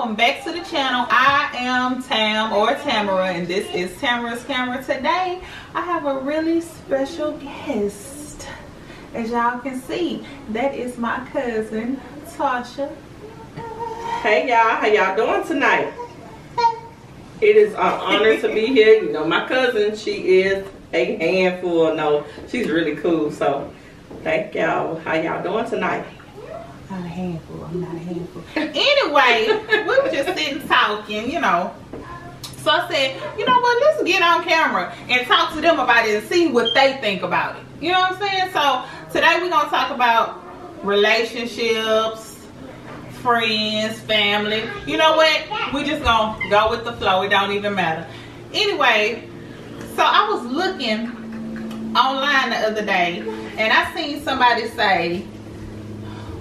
welcome back to the channel. I am Tam or Tamara, and this is Tamara's Camera. Today I have a really special guest. As y'all can see, that is my cousin Tasha. Hey y'all, how y'all doing tonight? It is an honor to be here. You know, my cousin, she is a handful. No, she's really cool. So thank y'all. How y'all doing tonight? Not a handful. I'm not a handful. Anyway, we were just sitting talking, you know. So I said, you know what, let's get on camera and talk to them about it and see what they think about it. You know what I'm saying? So today we're going to talk about relationships, friends, family. You know what? We just going to go with the flow. It don't even matter. Anyway, so I was looking online the other day and I seen somebody say,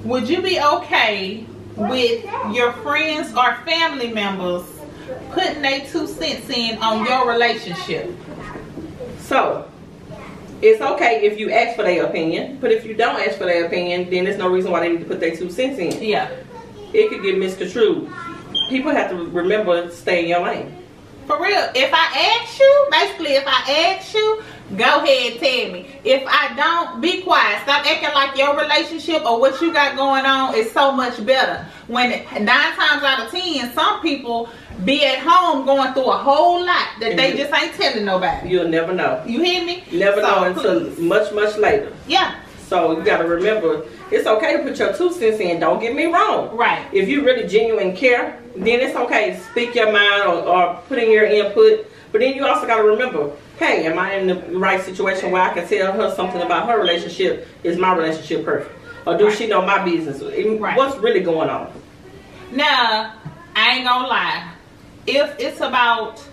would you be okay with your friends or family members putting their 2 cents in on your relationship? So, it's okay if you ask for their opinion, but if you don't ask for their opinion, then there's no reason why they need to put their 2 cents in. Yeah. It could get misconstrued. People have to remember to stay in your lane. For real, if I ask you, basically if I ask you, go ahead and tell me. If I don't, be quiet. Stop acting like your relationship or what you got going on is so much better. When 9 times out of 10, some people be at home going through a whole lot that they just ain't telling nobody. You'll never know. You hear me? Never know until much later. Yeah. So you gotta remember, it's okay to put your 2 cents in. Don't get me wrong. Right. If you really genuine care, then it's okay to speak your mind or put in your input. But then you also gotta remember, hey, am I in the right situation where I can tell her something about her relationship? Is my relationship perfect? Or do she know my business? What's really going on? Now, I ain't gonna lie. If it's about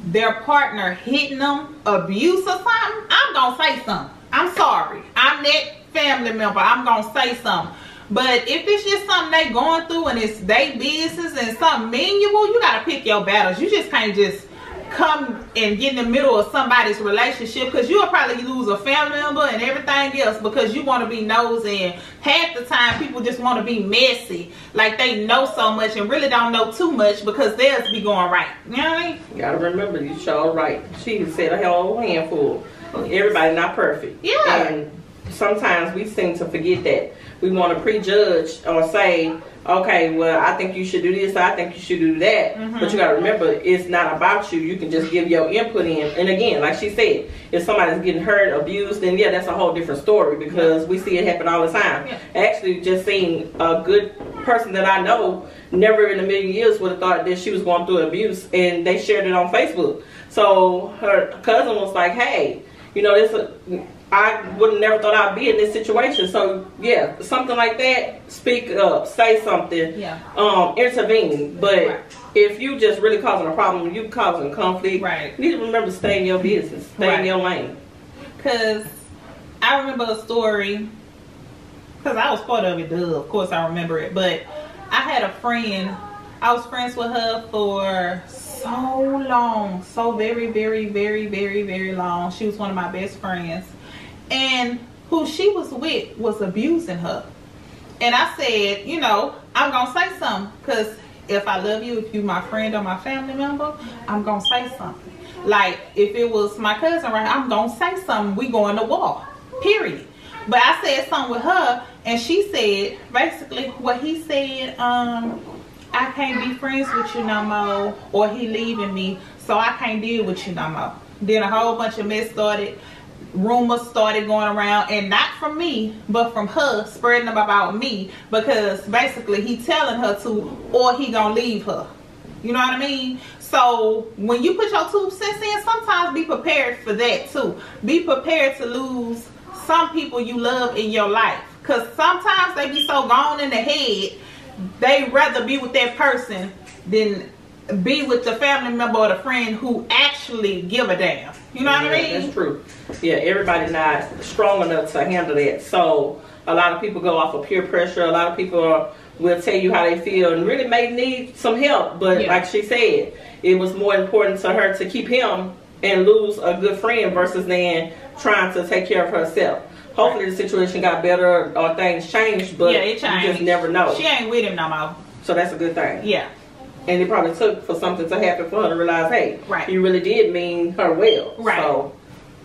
their partner hitting them, abuse or something, I'm gonna say something. I'm sorry. I'm that family member. I'm gonna say something. But if it's just something they going through and it's their business and something meaningful, you gotta pick your battles. You just can't just come and get in the middle of somebody's relationship, because you'll probably lose a family member and everything else because you want to be nosy. And half the time people just want to be messy, like they know so much and really don't know too much because theirs be going right. You know what I mean? You gotta remember, you sure right. She said a whole handful. Everybody not perfect. Yeah. And sometimes we seem to forget that. We want to prejudge or say, okay, well, I think you should do this, I think you should do that. But you got to remember, it's not about you. You can just give your input in. And again, like she said, if somebody's getting hurt, abused, then yeah, that's a whole different story, because we see it happen all the time. Actually, just seeing a good person that I know, never in a million years would have thought that she was going through abuse, and they shared it on Facebook. So her cousin was like, hey, you know, I would have never thought I'd be in this situation. So yeah, something like that, speak up, say something, intervene. But if you just really causing a problem, you causing conflict, you need to remember to stay in your business, stay in your lane. Because I remember a story, because I was part of it, of course I remember it, but I had a friend, I was friends with her for so long, so very long. She was one of my best friends. And who she was with was abusing her. And I said, you know, I'm going to say something. Because if I love you, if you my friend or my family member, I'm going to say something. Like, if it was my cousin, right, I'm going to say something. We going to war. Period. But I said something with her, and she said, basically, what he said, I can't be friends with you no more, or he leaving me, so I can't deal with you no more. Then a whole bunch of mess started. Rumors started going around, and not from me, but from her, spreading them about me, because basically he telling her to, or he gonna leave her. You know what I mean? So when you put your 2 cents in, sometimes be prepared for that too. Be prepared to lose some people you love in your life, because sometimes they be so gone in the head, they rather be with that person than be with the family member or the friend who actually give a damn. You know what I mean? That's true. Yeah, everybody not strong enough to handle that. So a lot of people go off of peer pressure. A lot of people will tell you how they feel and really may need some help. But like she said, it was more important to her to keep him and lose a good friend versus than trying to take care of herself. Hopefully the situation got better or things changed, but it changed. You just never know. She ain't with him no more. So that's a good thing. Yeah. And it probably took for something to happen for her to realize, hey, you really did mean her well. Right. So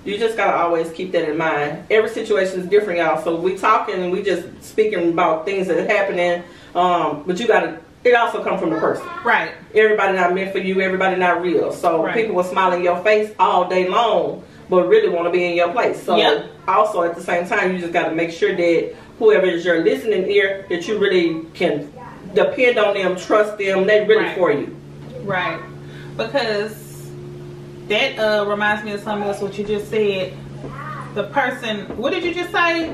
you just gotta always keep that in mind. Every situation is different, y'all. So we talking and we just speaking about things that are happening. But you gotta, it also comes from the person. Right. Everybody not meant for you. Everybody not real. So people will smile in your face all day long, but really want to be in your place. So also at the same time, you just got to make sure that whoever is your listening ear, that you really can depend on them, trust them. They really for you. Right. Because that reminds me of something else what you just said. The person, what did you just say?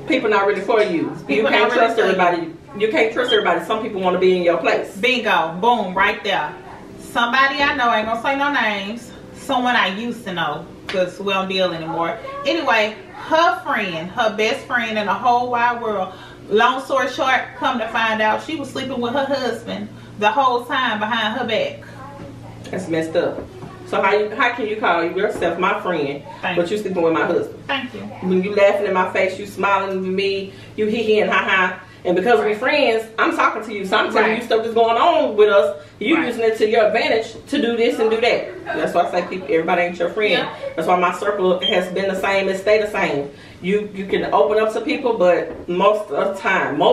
People not really for you. You can't trust everybody. You can't trust everybody. Some people want to be in your place. Bingo. Boom. Right there. Somebody I know, I ain't gonna say no names. Someone I used to know, because we don't deal anymore. Anyway, her friend, her best friend in the whole wide world, long story short, come to find out she was sleeping with her husband the whole time behind her back. That's messed up. So how can you call yourself my friend, but you sleeping with my husband? Thank you. When you laughing in my face, you smiling with me, you hee and ha ha. And because we're friends, I'm talking to you. So I'm telling you stuff that's going on with us. You using it to your advantage to do this and do that. That's why I say people, everybody ain't your friend. That's why my circle has been the same and stay the same. You can open up to people, but most of the time, 9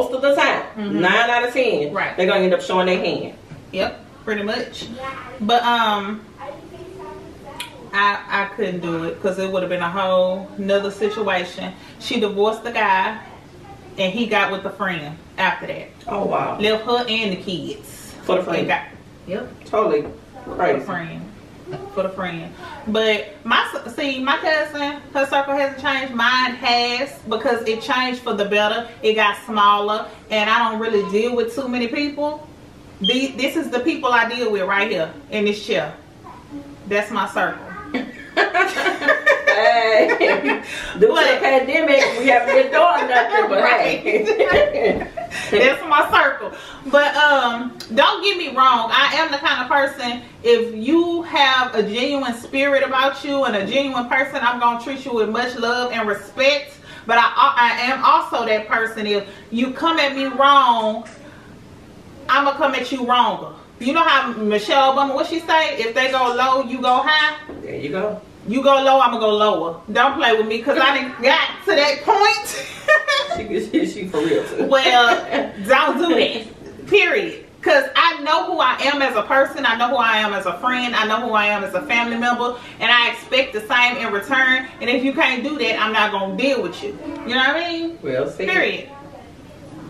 out of 10, they're gonna end up showing their hand. Yep, pretty much. But I couldn't do it because it would have been a whole nother situation. She divorced the guy. And he got with the friend after that. Oh wow! Left her and the kids for the friend. Totally crazy. For the friend. But my cousin, her circle hasn't changed. Mine has, because it changed for the better. It got smaller, and I don't really deal with too many people. This is the people I deal with right here in this chair. That's my circle. Hey, due to the pandemic, we haven't been doing nothing, but hey. That's my circle. But don't get me wrong, I am the kind of person, if you have a genuine spirit about you and a genuine person, I'm gonna treat you with much love and respect. But I am also that person, if you come at me wrong, I'm gonna come at you wronger. You know how Michelle Obama, what she say? If they go low, you go high. There you go. You go low, I'm gonna go lower. Don't play with me, because I didn't got to that point. she for real too. Well, don't do that. Period. Because I know who I am as a person. I know who I am as a friend. I know who I am as a family member. And I expect the same in return. And if you can't do that, I'm not gonna deal with you. You know what I mean? Well, see. Period.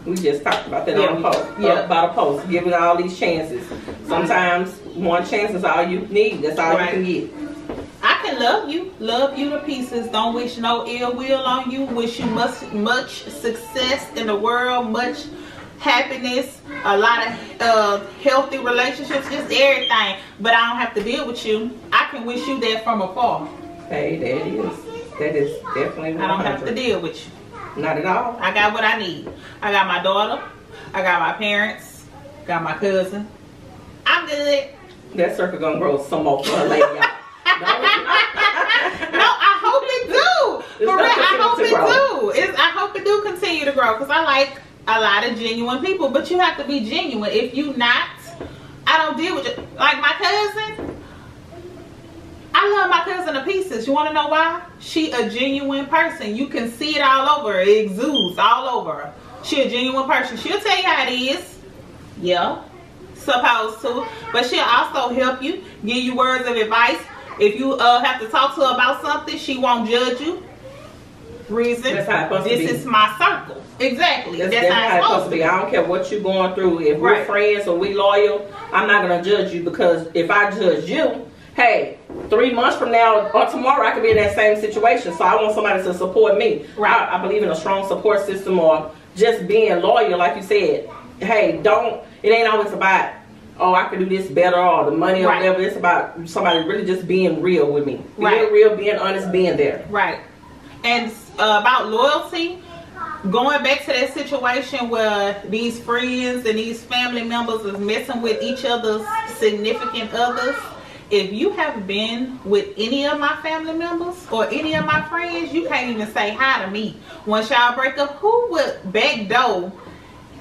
We just talked about that on a post. About a post. Giving all these chances. Sometimes one chance is all you need. That's all you can get. I can love you to pieces. Don't wish no ill will on you. Wish you much success in the world, much happiness, a lot of healthy relationships, just everything. But I don't have to deal with you. I can wish you that from afar. Hey, that is definitely 100. I don't have to deal with you. Not at all. I got what I need. I got my daughter. I got my parents. Got my cousin. I'm good. That circle gonna grow some more for her later, y'all. No, I hope it do. For real, I hope it do. I hope it do continue to grow, because I like a lot of genuine people. But you have to be genuine. If you not, I don't deal with you. Like my cousin, I love my cousin to pieces. You want to know why? She a genuine person. You can see it all over her. It exudes all over her. She a genuine person. She'll tell you how it is. Yeah, supposed to. But she'll also help you, give you words of advice. If you have to talk to her about something, she won't judge you. Reason, this is my circle. Exactly. That's how it's supposed to be. I don't care what you're going through. If we're friends or we loyal, I'm not going to judge you, because if I judge you, hey, 3 months from now or tomorrow I could be in that same situation. So I want somebody to support me. I believe in a strong support system, or just being loyal, like you said. Hey, it ain't always about, oh, I could do this better, or the money or whatever. It's about somebody really just being real with me. Being real, being honest, being there. Right. And about loyalty, going back to that situation where these friends and these family members is messing with each other's significant others. If you have been with any of my family members or any of my friends, you can't even say hi to me. Once y'all break up, who would backdoor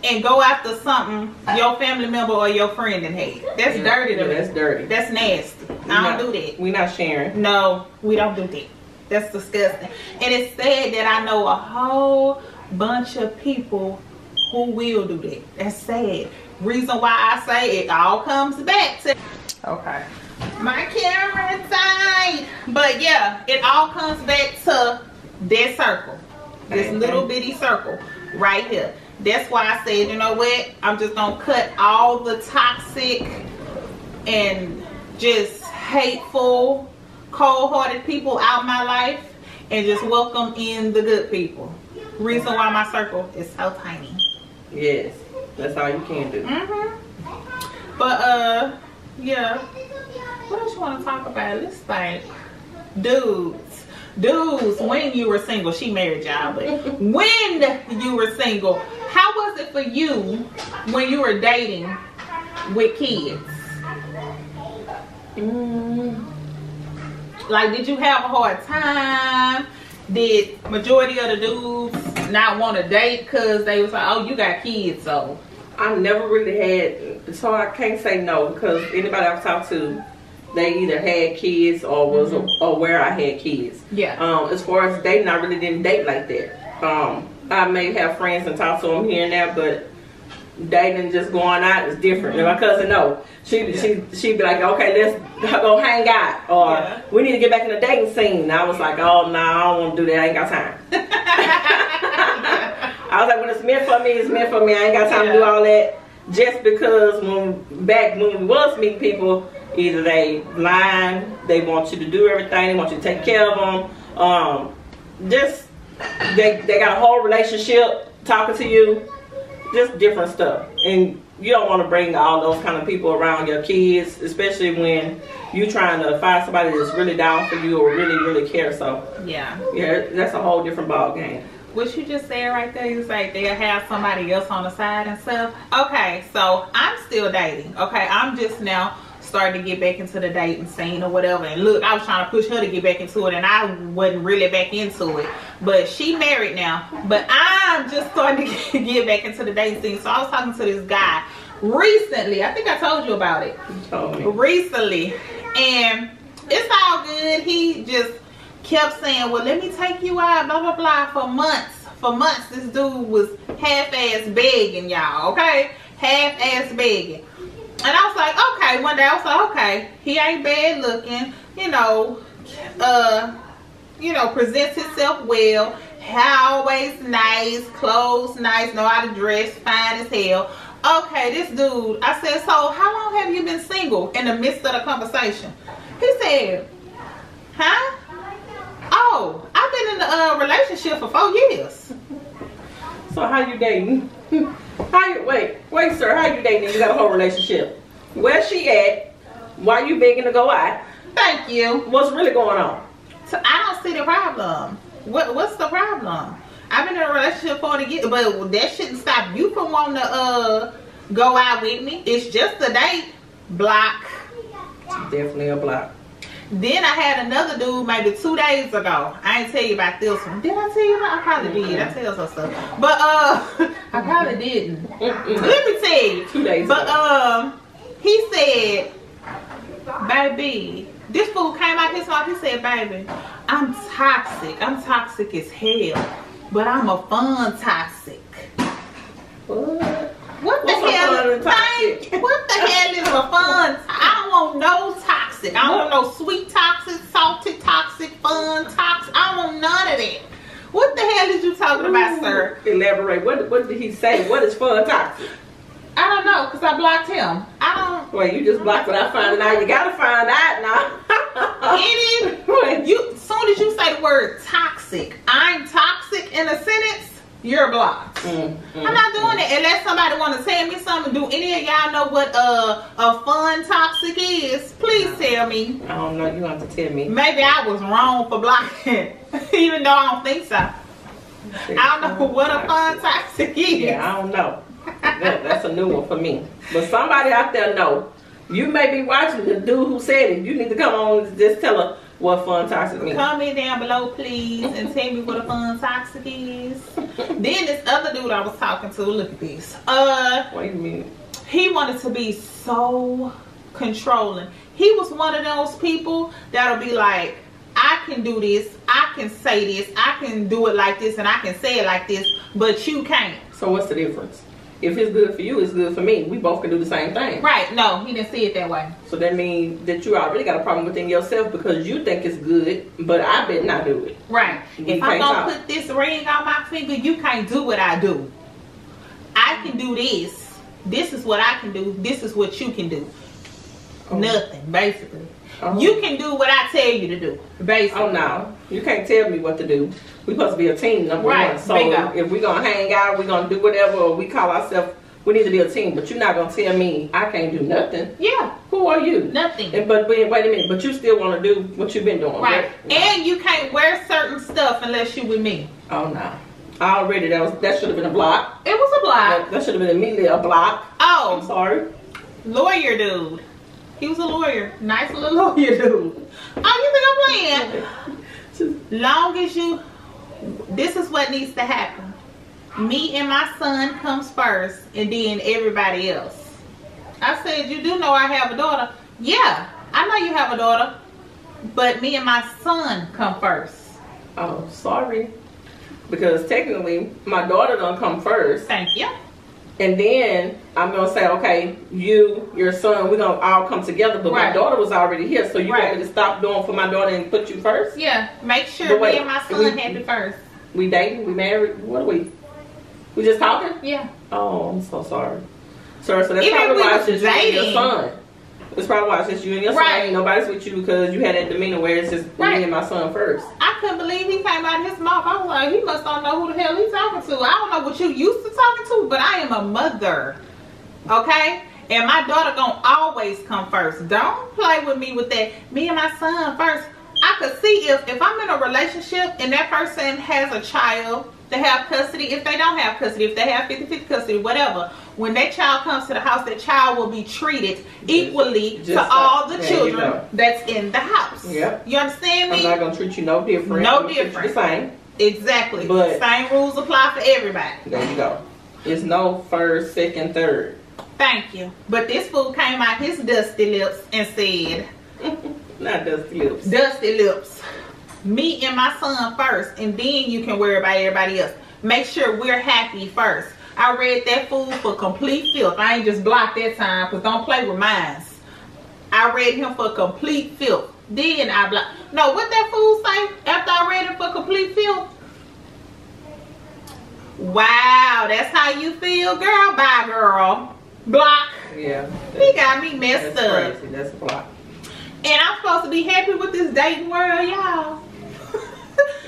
and go after something your family member or your friend had. That's dirty to me. That's dirty. That's nasty. I don't do that. We're not sharing. No, we don't do that. That's disgusting. And it's sad that I know a whole bunch of people who will do that. That's sad. Reason why I say it all comes back to... Okay. My camera died. But yeah, it all comes back to that circle. This little bitty circle right here. That's why I said, you know what? I'm just going to cut all the toxic and just hateful, cold-hearted people out of my life and just welcome in the good people. Reason why my circle is so tiny. Yes, that's all you can do. But yeah. What else you want to talk about? Let's think. Dudes, when you were single, she married y'all, but when you were single, how was it for you when you were dating with kids? Like, did you have a hard time? Did majority of the dudes not want to date because they was like, oh, you got kids, so? I never really had, so I can't say no, because anybody I've talked to, they either had kids or was aware I had kids. Yeah. As far as dating, I really didn't date like that. I may have friends and talk to them here and there, but dating, just going out, is different. And my cousin, no, she'd be like, okay, let's go hang out, or we need to get back in the dating scene. And I was like, oh no, I don't want to do that. I ain't got time. I was like, when it's meant for me, it's meant for me. I ain't got time to do all that. Just because when we was meeting people, either they lying, they want you to do everything, they want you to take care of them. Just they got a whole relationship talking to you, just different stuff. And you don't want to bring all those kind of people around your kids, especially when you trying to find somebody that's really down for you or really care. So yeah, that's a whole different ball game. What you just said right there, you like they'll have somebody else on the side and stuff. Okay, so I'm still dating. Okay, I'm just now starting to get back into the dating scene or whatever. And look, I was trying to push her to get back into it, and I wasn't really back into it. But she married now. But I'm just starting to get back into the dating scene. So I was talking to this guy recently. I think I told you about it. You told me. Recently. And it's all good. He just kept saying, well, let me take you out, blah, blah, blah, for months. For months, this dude was half-ass begging, y'all, okay? Half-ass begging. And I was like, okay, one day I was like, okay, he ain't bad looking, you know, presents himself well, always nice, clothes nice, know how to dress, fine as hell. Okay, this dude, I said, so how long have you been single? In the midst of the conversation, he said, huh? Oh, I've been in a relationship for 4 years. So how you dating? Wait, sir, how you dating? You got a whole relationship. Where's she at? Why you begging to go out? Thank you. What's really going on? So I don't see the problem. What's the problem? I've been in a relationship for 40 years, but that shouldn't stop you from wanting to go out with me. It's just a date. Block. Definitely a block. Then I had another dude maybe 2 days ago. I ain't tell you about this one. Did I tell you about? I probably did. I tell some stuff. But I probably didn't. Let me tell you. 2 days ago. But he said, baby, this fool came out his mouth. He said, baby, I'm toxic. I'm toxic as hell. But I'm a fun toxic. What the hell is toxic? What the hell is a fun? I don't want no toxic. I don't want no sweet toxic, salty toxic, fun toxic. I don't want none of that. What the hell is you talking about, sir? Elaborate. What did he say? What is fun toxic? I don't know, because I blocked him. I don't. Wait, you just blocked without finding out. You gotta find out now. As soon as you say the word toxic, I'm toxic in a sentence, you're blocked. I'm not doing it unless somebody want to tell me something. Do any of y'all know what a fun toxic is? Please tell me. I don't know. You have to tell me. Maybe I was wrong for blocking, even though I don't think so. I don't know what a fun toxic is. Yeah, I don't know. That's a new one for me. But somebody out there know. You may be watching the dude who said it. You need to come on and just tell her, what fun toxic means. Comment down below, please, and tell me what a fun toxic is. Then this other dude I was talking to, look at this. Wait a minute. He wanted to be so controlling. He was one of those people that'll be like, I can do this, I can say this, I can do it like this, and I can say it like this, but you can't. So what's the difference? If it's good for you, it's good for me. We both can do the same thing. Right. No, he didn't see it that way. So that means that you already got a problem within yourself because you think it's good, but I bet not do it. Right. If I'm going to put this ring on my finger, you can't do what I do. I can do this. This is what I can do. This is what you can do. Nothing, basically. You can do what I tell you to do, basically. Oh, no. You can't tell me what to do. We're supposed to be a team, number one. So if we're going to hang out, we're going to do whatever, or we call ourselves, we need to be a team. But you're not going to tell me I can't do nothing. Yeah. Who are you? Nothing. But wait a minute. But you still want to do what you've been doing. Right. And you can't wear certain stuff unless you with me. Oh, no. Already, that should have been a block. It was a block. That should have been immediately a block. Oh. I'm sorry. Lawyer dude. He was a lawyer. Nice little lawyer dude. Oh, you think I'm playing? Long as you... This is what needs to happen. Me and my son comes first, and then everybody else. I said, you do know I have a daughter. Yeah, I know you have a daughter. But me and my son come first. Oh, sorry. Because technically, my daughter don't come first. Thank you. And then I'm going to say, okay, you, your son, we're going to all come together. But my daughter was already here. So you want me to stop doing for my daughter and put you first? Yeah. Make sure me and my son happy first. We dating? We married? What are we? We just talking? Yeah. Oh, I'm so sorry. Sir, so that's probably why it's just you and your son. That's probably why it's just you and your son. Ain't nobody's with you because you had that demeanor where it's just me and my son first. I couldn't believe he came out of his mouth. I was like, he must don't know who the hell he's talking to. I don't know what you used to talking to, but I am a mother. Okay? And my daughter gonna always come first. Don't play with me with that. Me and my son first. I could see if I'm in a relationship and that person has a child, they have custody. If they don't have custody, if they have 50-50 custody, whatever, when that child comes to the house, that child will be treated equally to all the children that's in the house. Yep. You understand me? I'm not going to treat you no different. No different. The same. Exactly. But same rules apply for everybody. There you go. It's no first, second, third. Thank you. But this fool came out his dusty lips and said... Not dusty lips. Dusty lips. Me and my son first, and then you can worry about everybody else. Make sure we're happy first. I read that fool for complete filth. I ain't just blocked that time, because don't play with mine. I read him for complete filth. Then I blocked. No, what that fool say after I read it for complete filth? Wow, that's how you feel, girl? Bye, girl. Block. Yeah. He got me messed up. Crazy. That's a block. And I'm supposed to be happy with this dating world, y'all.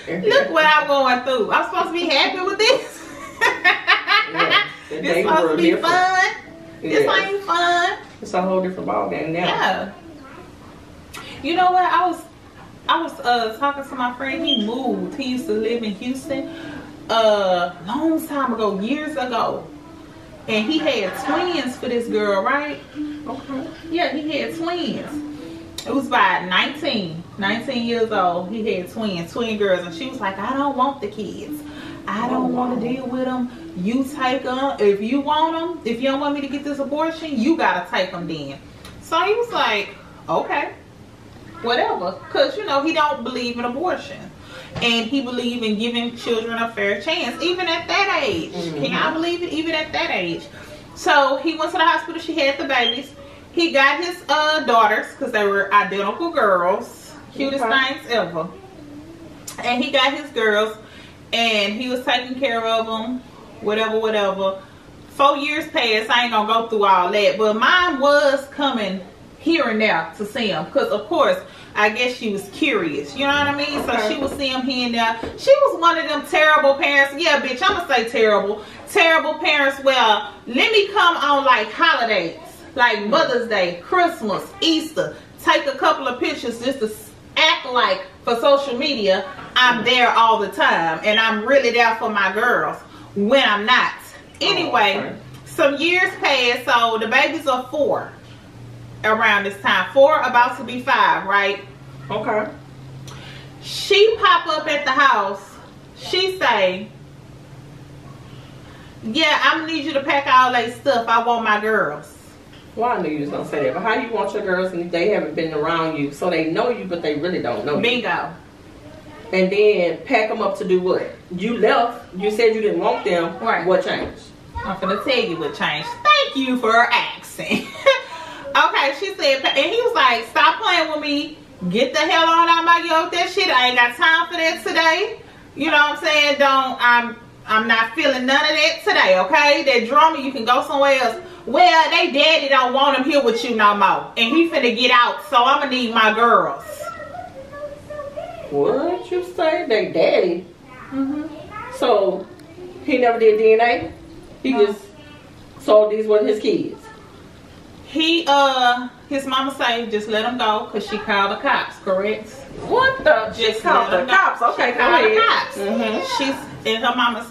Look what I'm going through. I'm supposed to be happy with this. This supposed to be fun. This ain't fun. It's a whole different ballgame now. Yeah. You know what? I was talking to my friend. He moved. He used to live in Houston long time ago, years ago. And he had twins for this girl, right? Okay. Yeah, he had twins. It was by 19 years old. He had twin girls, and she was like, I don't want the kids. I don't want to deal with them. You take them. If you want them, if you don't want me to get this abortion, you got to take them then. So he was like, okay, whatever. Because, you know, he don't believe in abortion. And he believe in giving children a fair chance, even at that age. Can y'all believe it? Even at that age. So he went to the hospital. She had the babies. He got his daughters, because they were identical girls. Cutest things ever. And he got his girls, and he was taking care of them, whatever. 4 years passed. I ain't going to go through all that. But mine was coming here and there to see him. Because, of course, I guess she was curious. You know what I mean? So she would see him here and there. She was one of them terrible parents. Yeah, bitch, I'm going to say terrible. Terrible parents. Well, let me come on, like, holidays. Like Mother's Day, Christmas, Easter. Take a couple of pictures just to act like for social media I'm there all the time. And I'm really there for my girls when I'm not. Anyway, some years passed. So the babies are 4 around this time. 4 about to be 5, right? Okay. She pop up at the house. She say, yeah, I'm gonna need you to pack all that stuff. I want my girls. Well, I knew you was gonna say that, but how you want your girls and they haven't been around you, so they know you, but they really don't know you? Bingo. And then pack them up to do what? You left. You said you didn't want them. Right. What changed? I'm gonna tell you what changed. Thank you for asking. Okay, she said, and he was like, stop playing with me. Get the hell on out my yo with that shit. I ain't got time for that today. You know what I'm saying? I'm not feeling none of that today, okay? That drama, you can go somewhere else. Well, they daddy don't want him here with you no more. And he finna get out, so I'm gonna need my girls. What you say? They daddy? Mm-hmm. So, he never did DNA? He just sold these with his kids? His mama say just let him go because she called the cops, correct? What the? Just called the cops. Okay, go ahead. The cops.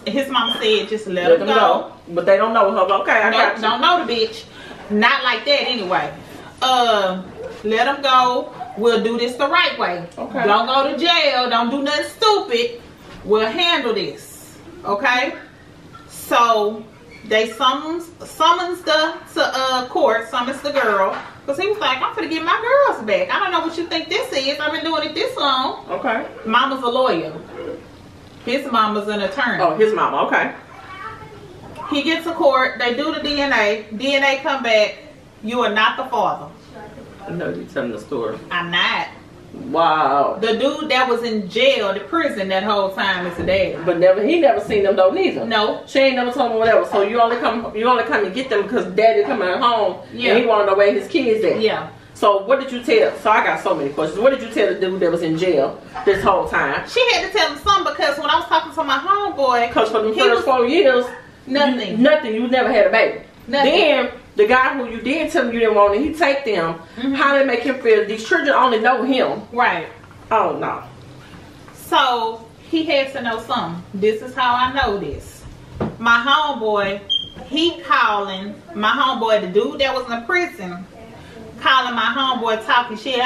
His mama said just let him go. But they don't know her. Okay, I got you. Don't know the bitch. Not like that anyway. Let him go. We'll do this the right way. Okay. Don't go to jail. Don't do nothing stupid. We'll handle this. Okay? So they summons the court, summons the girl, because he was like, I'm gonna get my girls back. I don't know what you think this is. I've been doing it this long. Okay. Mama's a lawyer. His mama's an attorney. Oh, his mama, okay. He gets to court, they do the DNA. DNA come back, you are not the father. I know you're telling the story. I'm not. Wow. The dude that was in jail, the prison that whole time is the dad. But he never seen them though neither. No. She ain't never told him whatever. So you only come to get them because daddy coming home and he wanted to know where his kids at. Yeah. So what did you tell? So I got so many questions. What did you tell the dude that was in jail this whole time? She had to tell him something because when I was talking to my homeboy, because for the first 4 years, nothing. You never had a baby. Nothing. Then the guy who you did tell him you didn't want it, he take them. Mm-hmm. How did it make him feel? These children only know him. Right. Oh no. So he has to know something. This is how I know this. My homeboy, he calling my homeboy, the dude that was in the prison, calling my homeboy talking shit.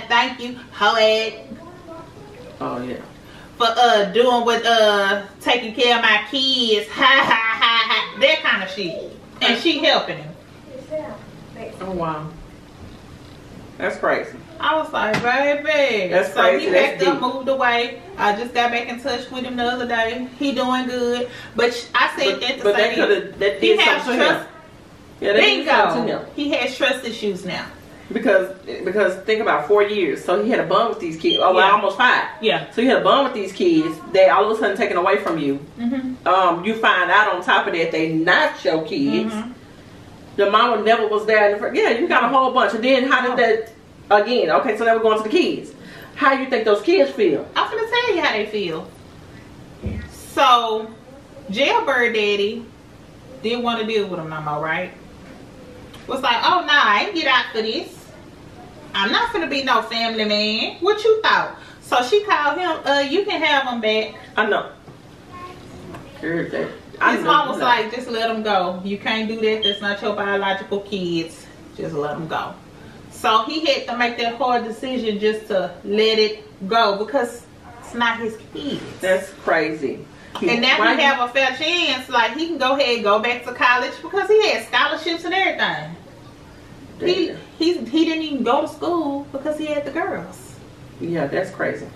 Thank you, hoed. Oh yeah. For doing what taking care of my kids. That kind of shit. And she helping him. Oh wow. That's crazy. I was like, baby. That's so crazy. He packed up, moved away. I just got back in touch with him the other day. He doing good. But I said that to say he has trust. Yeah, they did something to him. He has trust issues now. Because think about 4 years. So he had a bond with these kids. Oh, well, almost 5. Yeah. So he had a bond with these kids. They all of a sudden taken away from you. Mm-hmm. You find out on top of that they not your kids. Mm-hmm. The mama never was there. Yeah, you got a whole bunch. And then how did that again? Okay, so now we're going to the kids. How you think those kids feel? I'm gonna tell you how they feel. So Jailbird Daddy didn't want to deal with him no more, right? Was like, oh nah, I ain't get out for this. I'm not gonna be no family man. What you thought? So she called him, you can have him back. I know. Heard that. His mom was like, just let him go. You can't do that. That's not your biological kids. Just let him go. So he had to make that hard decision just to let it go because it's not his kids. That's crazy. And now he have a fair chance. Like he can go ahead and go back to college because he had scholarships and everything. He didn't even go to school because he had the girls. Yeah, that's crazy.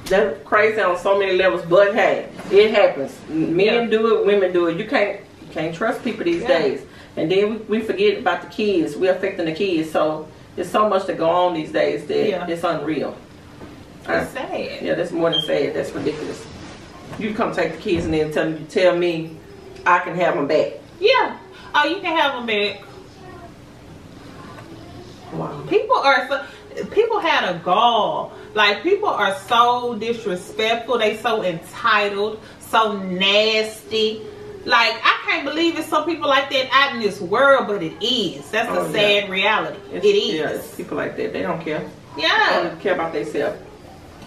That's crazy on so many levels. But hey, it happens. Men do it, women do it. You can't trust people these days. And then we forget about the kids. We're affecting the kids. So there's so much to go on these days that it's unreal. It's sad. Yeah, that's more than sad. That's ridiculous. You come take the kids and then tell me I can have them back. Yeah. Oh, you can have them back. Wow. People had a gall. Like people are so disrespectful. They so entitled, so nasty. Like I can't believe it's some people like that out in this world, but it is. That's the sad reality. It is. Yeah, it's people like that. They don't care. Yeah. They don't care about themselves.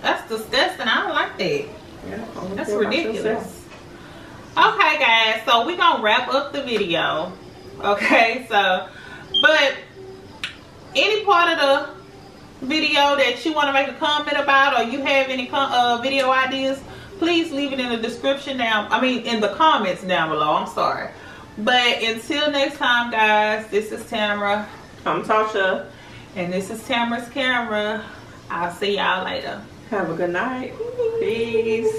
That's disgusting. I don't like that. Yeah, that's ridiculous. Okay, guys. So we're gonna wrap up the video. Okay. So, but any part of the video that you want to make a comment about, or you have any video ideas, please leave it in the description down. I mean, in the comments down below. I'm sorry. But until next time, guys, this is Tamara. I'm Tasha. And this is Tamara'sCamera. I'll see y'all later. Have a good night. Peace.